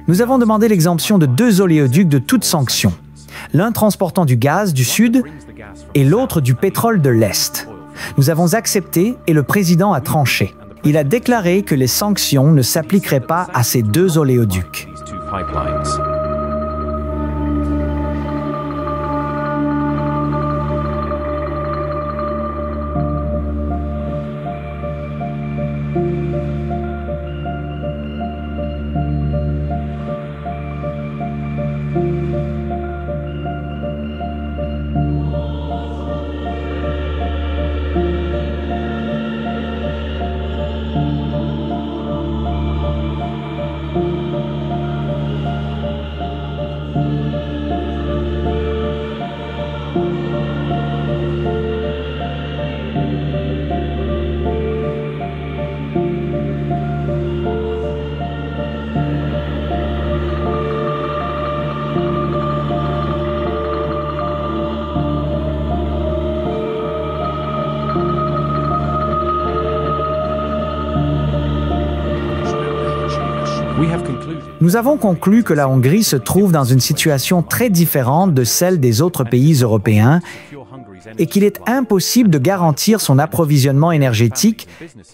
Nous avons demandé l'exemption de 2 oléoducs de toute sanction, l'un transportant du gaz du Sud et l'autre du pétrole de l'Est. Nous avons accepté et le président a tranché. Il a déclaré que les sanctions ne s'appliqueraient pas à ces 2 oléoducs. Nous avons conclu que la Hongrie se trouve dans une situation très différente de celle des autres pays européens et qu'il est impossible de garantir son approvisionnement énergétique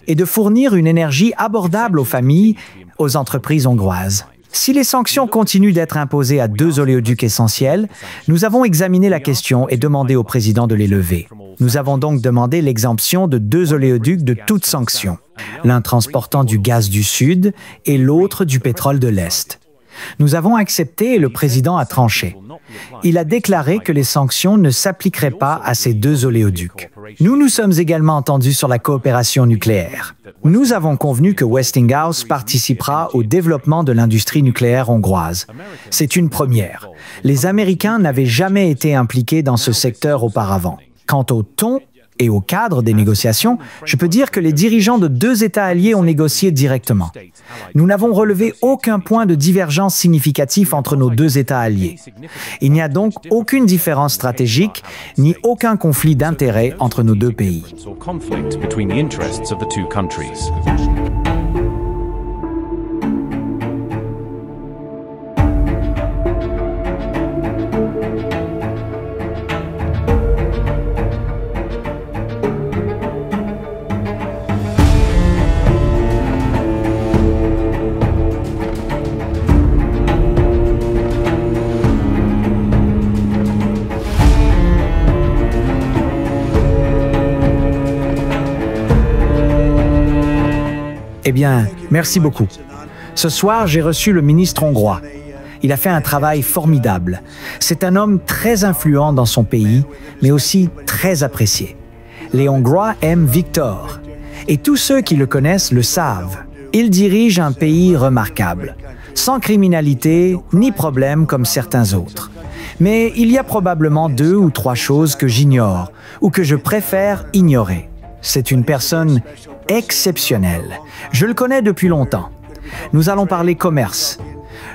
et de fournir une énergie abordable aux familles, aux entreprises hongroises. Si les sanctions continuent d'être imposées à 2 oléoducs essentiels, nous avons examiné la question et demandé au président de les lever. Nous avons donc demandé l'exemption de 2 oléoducs de toute sanction, l'un transportant du gaz du Sud et l'autre du pétrole de l'Est. Nous avons accepté et le président a tranché. Il a déclaré que les sanctions ne s'appliqueraient pas à ces 2 oléoducs. Nous nous sommes également entendus sur la coopération nucléaire. Nous avons convenu que Westinghouse participera au développement de l'industrie nucléaire hongroise. C'est une première. Les Américains n'avaient jamais été impliqués dans ce secteur auparavant. Quant au ton et au cadre des négociations, je peux dire que les dirigeants de 2 États alliés ont négocié directement. Nous n'avons relevé aucun point de divergence significatif entre nos 2 États alliés. Il n'y a donc aucune différence stratégique ni aucun conflit d'intérêts entre nos 2 pays. Eh bien, merci beaucoup. Ce soir, j'ai reçu le ministre hongrois. Il a fait un travail formidable. C'est un homme très influent dans son pays, mais aussi très apprécié. Les Hongrois aiment Victor, et tous ceux qui le connaissent le savent. Il dirige un pays remarquable, sans criminalité ni problème comme certains autres. Mais il y a probablement 2 ou 3 choses que j'ignore ou que je préfère ignorer. C'est une personne exceptionnelle. Je le connais depuis longtemps. Nous allons parler commerce.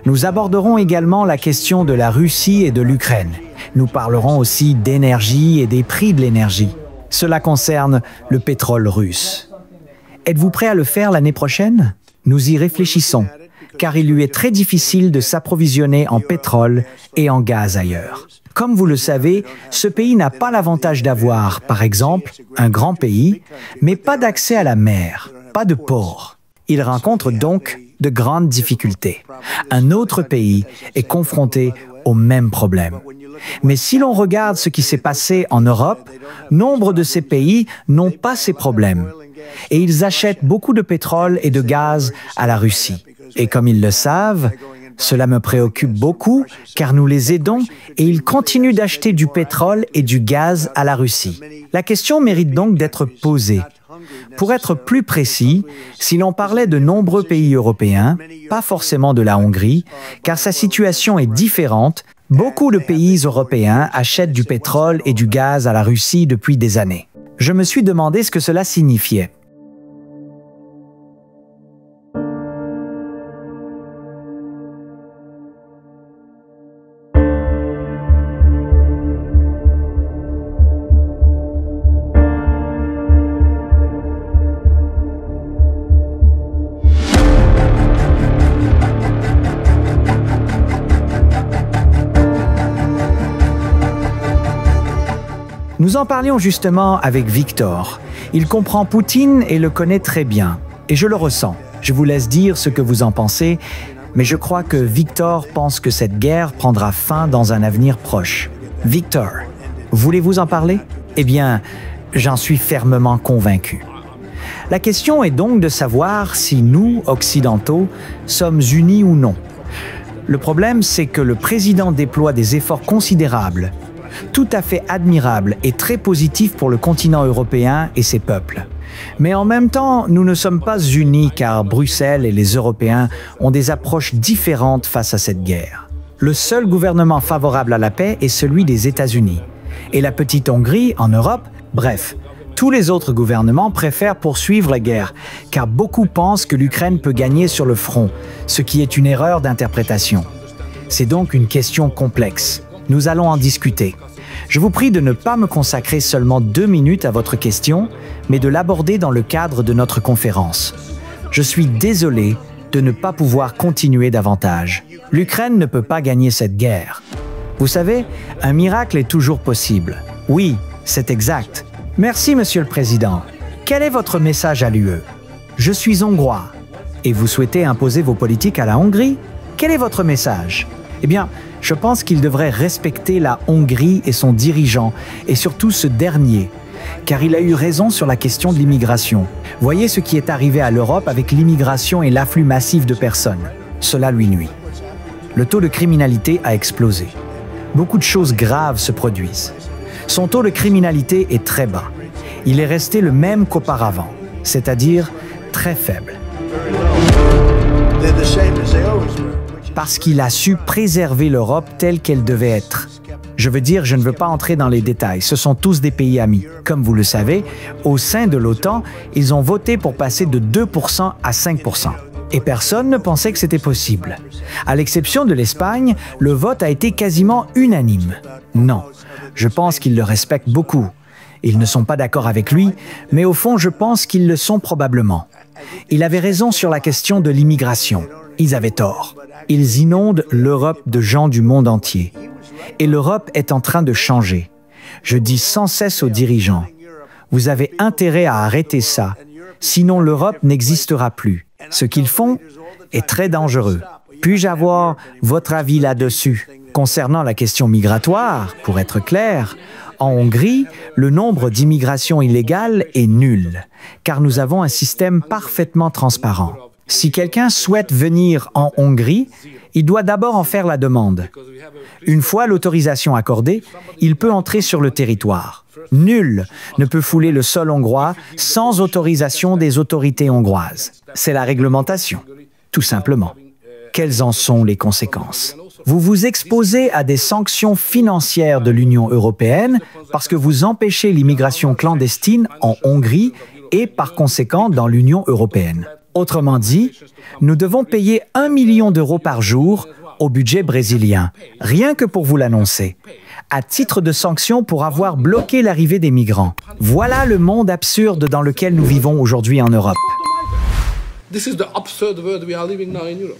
Nous aborderons également la question de la Russie et de l'Ukraine. Nous parlerons aussi d'énergie et des prix de l'énergie. Cela concerne le pétrole russe. Êtes-vous prêt à le faire l'année prochaine? Nous y réfléchissons, car il lui est très difficile de s'approvisionner en pétrole et en gaz ailleurs. Comme vous le savez, ce pays n'a pas l'avantage d'avoir, par exemple, un grand pays, mais pas d'accès à la mer, pas de port. Il rencontre donc de grandes difficultés. Un autre pays est confronté au même problème. Mais si l'on regarde ce qui s'est passé en Europe, nombre de ces pays n'ont pas ces problèmes. Et ils achètent beaucoup de pétrole et de gaz à la Russie. Et comme ils le savent, cela me préoccupe beaucoup car nous les aidons et ils continuent d'acheter du pétrole et du gaz à la Russie. La question mérite donc d'être posée. Pour être plus précis, si l'on parlait de nombreux pays européens, pas forcément de la Hongrie, car sa situation est différente, beaucoup de pays européens achètent du pétrole et du gaz à la Russie depuis des années. Je me suis demandé ce que cela signifiait. Nous en parlions justement avec Victor. Il comprend Poutine et le connaît très bien. Et je le ressens. Je vous laisse dire ce que vous en pensez, mais je crois que Victor pense que cette guerre prendra fin dans un avenir proche. Victor, voulez-vous en parler? Eh bien, j'en suis fermement convaincu. La question est donc de savoir si nous, Occidentaux, sommes unis ou non. Le problème, c'est que le président déploie des efforts considérables, tout à fait admirables et très positifs pour le continent européen et ses peuples. Mais en même temps, nous ne sommes pas unis car Bruxelles et les Européens ont des approches différentes face à cette guerre. Le seul gouvernement favorable à la paix est celui des États-Unis. Et la petite Hongrie, en Europe, bref, tous les autres gouvernements préfèrent poursuivre la guerre, car beaucoup pensent que l'Ukraine peut gagner sur le front, ce qui est une erreur d'interprétation. C'est donc une question complexe. Nous allons en discuter. Je vous prie de ne pas me consacrer seulement 2 minutes à votre question, mais de l'aborder dans le cadre de notre conférence. Je suis désolé de ne pas pouvoir continuer davantage. L'Ukraine ne peut pas gagner cette guerre. Vous savez, un miracle est toujours possible. Oui, c'est exact. Merci, Monsieur le Président. Quel est votre message à l'UE? Je suis hongrois. Et vous souhaitez imposer vos politiques à la Hongrie? Quel est votre message? Eh bien, je pense qu'il devrait respecter la Hongrie et son dirigeant, et surtout ce dernier, car il a eu raison sur la question de l'immigration. Voyez ce qui est arrivé à l'Europe avec l'immigration et l'afflux massif de personnes. Cela lui nuit. Le taux de criminalité a explosé. Beaucoup de choses graves se produisent. Son taux de criminalité est très bas. Il est resté le même qu'auparavant, c'est-à-dire très faible. Parce qu'il a su préserver l'Europe telle qu'elle devait être. Je veux dire, je ne veux pas entrer dans les détails, ce sont tous des pays amis. Comme vous le savez, au sein de l'OTAN, ils ont voté pour passer de 2% à 5%. Et personne ne pensait que c'était possible. À l'exception de l'Espagne, le vote a été quasiment unanime. Non, je pense qu'ils le respectent beaucoup. Ils ne sont pas d'accord avec lui, mais au fond, je pense qu'ils le sont probablement. Il avait raison sur la question de l'immigration. Ils avaient tort. Ils inondent l'Europe de gens du monde entier. Et l'Europe est en train de changer. Je dis sans cesse aux dirigeants, vous avez intérêt à arrêter ça, sinon l'Europe n'existera plus. Ce qu'ils font est très dangereux. Puis-je avoir votre avis là-dessus? Concernant la question migratoire, pour être clair, en Hongrie, le nombre d'immigrations illégales est nul, car nous avons un système parfaitement transparent. Si quelqu'un souhaite venir en Hongrie, il doit d'abord en faire la demande. Une fois l'autorisation accordée, il peut entrer sur le territoire. Nul ne peut fouler le sol hongrois sans autorisation des autorités hongroises. C'est la réglementation, tout simplement. Quelles en sont les conséquences? Vous vous exposez à des sanctions financières de l'Union européenne parce que vous empêchez l'immigration clandestine en Hongrie et par conséquent dans l'Union européenne. Autrement dit, nous devons payer 1 million d'euros par jour au budget brésilien, rien que pour vous l'annoncer, à titre de sanction pour avoir bloqué l'arrivée des migrants. Voilà le monde absurde dans lequel nous vivons aujourd'hui en Europe. This is the absurd world we are living now in Europe.